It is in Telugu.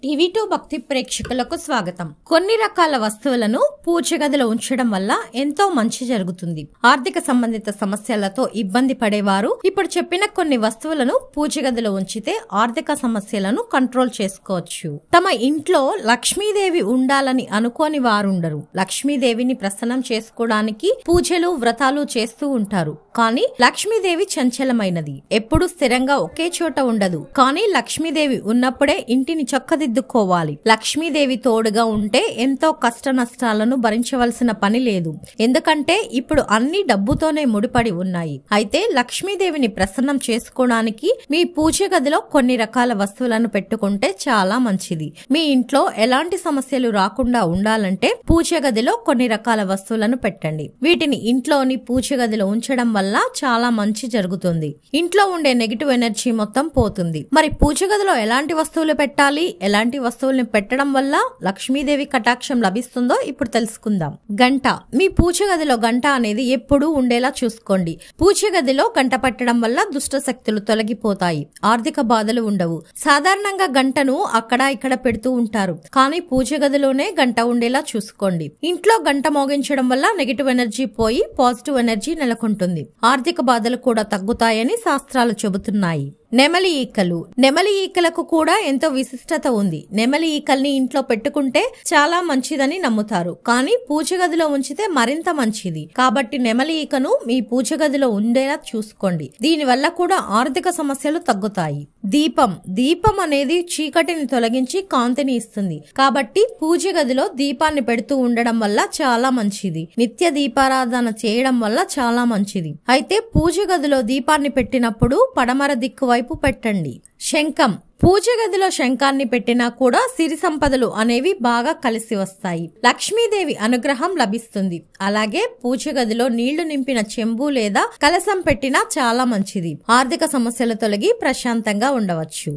టీవీ2 భక్తి ప్రేక్షకులకు స్వాగతం. కొన్ని రకాల వస్తువులను పూజ గదిలో ఉంచడం వల్ల ఎంతో మంచి జరుగుతుంది. ఆర్థిక సంబంధిత సమస్యలతో ఇబ్బంది పడేవారు ఇప్పుడు చెప్పిన కొన్ని వస్తువులను పూజ గదిలో ఉంచితే ఆర్థిక సమస్యలను కంట్రోల్ చేసుకోవచ్చు. తమ ఇంట్లో లక్ష్మీదేవి ఉండాలని అనుకోని వారుండరు. లక్ష్మీదేవిని ప్రసన్నం చేసుకోవడానికి పూజలు వ్రతాలు చేస్తూ ఉంటారు. కానీ లక్ష్మీదేవి చంచలమైనది, ఎప్పుడు స్థిరంగా ఒకే చోట ఉండదు. కానీ లక్ష్మీదేవి ఉన్నప్పుడే ఇంటిని చక్కదిద్దుకోవాలి. లక్ష్మీదేవి తోడుగా ఉంటే ఎంతో కష్ట నష్టాలను భరించవలసిన పని లేదు. ఎందుకంటే ఇప్పుడు అన్ని డబ్బుతోనే ముడిపడి ఉన్నాయి. అయితే లక్ష్మీదేవిని ప్రసన్నం చేసుకోవడానికి మీ పూజ గదిలో కొన్ని రకాల వస్తువులను పెట్టుకుంటే చాలా మంచిది. మీ ఇంట్లో ఎలాంటి సమస్యలు రాకుండా ఉండాలంటే పూజ గదిలో కొన్ని రకాల వస్తువులను పెట్టండి. వీటిని ఇంట్లోని పూజ గదిలో ఉంచడం వల్ల చాలా మంచి జరుగుతుంది. ఇంట్లో ఉండే నెగిటివ్ ఎనర్జీ మొత్తం పోతుంది. మరి పూజ గదిలో ఎలాంటి వస్తువులు పెట్టాలి, ఎలాంటి వస్తువుల్ని పెట్టడం వల్ల లక్ష్మీదేవి కటాక్షం లభిస్తుందో ఇప్పుడు తెలుసుకుందాం. గంట. మీ పూజ గదిలో గంట అనేది ఎప్పుడూ ఉండేలా చూసుకోండి. పూజ గదిలో గంట పెట్టడం వల్ల దుష్ట శక్తులు తొలగిపోతాయి, ఆర్థిక బాధలు ఉండవు. సాధారణంగా గంటను అక్కడ ఇక్కడ పెడుతూ ఉంటారు, కానీ పూజ గదిలోనే గంట ఉండేలా చూసుకోండి. ఇంట్లో గంట మోగించడం వల్ల నెగిటివ్ ఎనర్జీ పోయి పాజిటివ్ ఎనర్జీ నెలకొంటుంది. ఆర్థిక బాధలు కూడా తగ్గుతాయని శాస్త్రాలు చెబుతున్నాయి. నెమలి ఈకలు. నెమలి ఈకలకు కూడా ఎంతో విశిష్టత ఉంది. నెమలి ఈకల్ని ఇంట్లో పెట్టుకుంటే చాలా మంచిదని నమ్ముతారు, కానీ పూజ గదిలో ఉంచితే మరింత మంచిది. కాబట్టి నెమలి ఈకను మీ పూజ గదిలో ఉండేలా చూసుకోండి. దీని వల్ల కూడా ఆర్థిక సమస్యలు తగ్గుతాయి. దీపం. దీపం అనేది చీకటిని తొలగించి కాంతిని ఇస్తుంది. కాబట్టి పూజ గదిలో దీపాన్ని పెడుతూ ఉండడం వల్ల చాలా మంచిది. నిత్య దీపారాధన చేయడం వల్ల చాలా మంచిది. అయితే పూజ గదిలో దీపాన్ని పెట్టినప్పుడు పడమర దిక్కు వైపు పెట్టండి. శంఖం. పూజ గదిలో శంఖాన్ని పెట్టినా కూడా సిరి సంపదలు అనేవి బాగా కలిసి వస్తాయి. లక్ష్మీదేవి అనుగ్రహం లభిస్తుంది. అలాగే పూజ గదిలో నీళ్లు నింపిన చెంబు లేదా కలశం పెట్టినా చాలా మంచిది. ఆర్థిక సమస్యలు తొలగి ప్రశాంతంగా ఉండవచ్చు.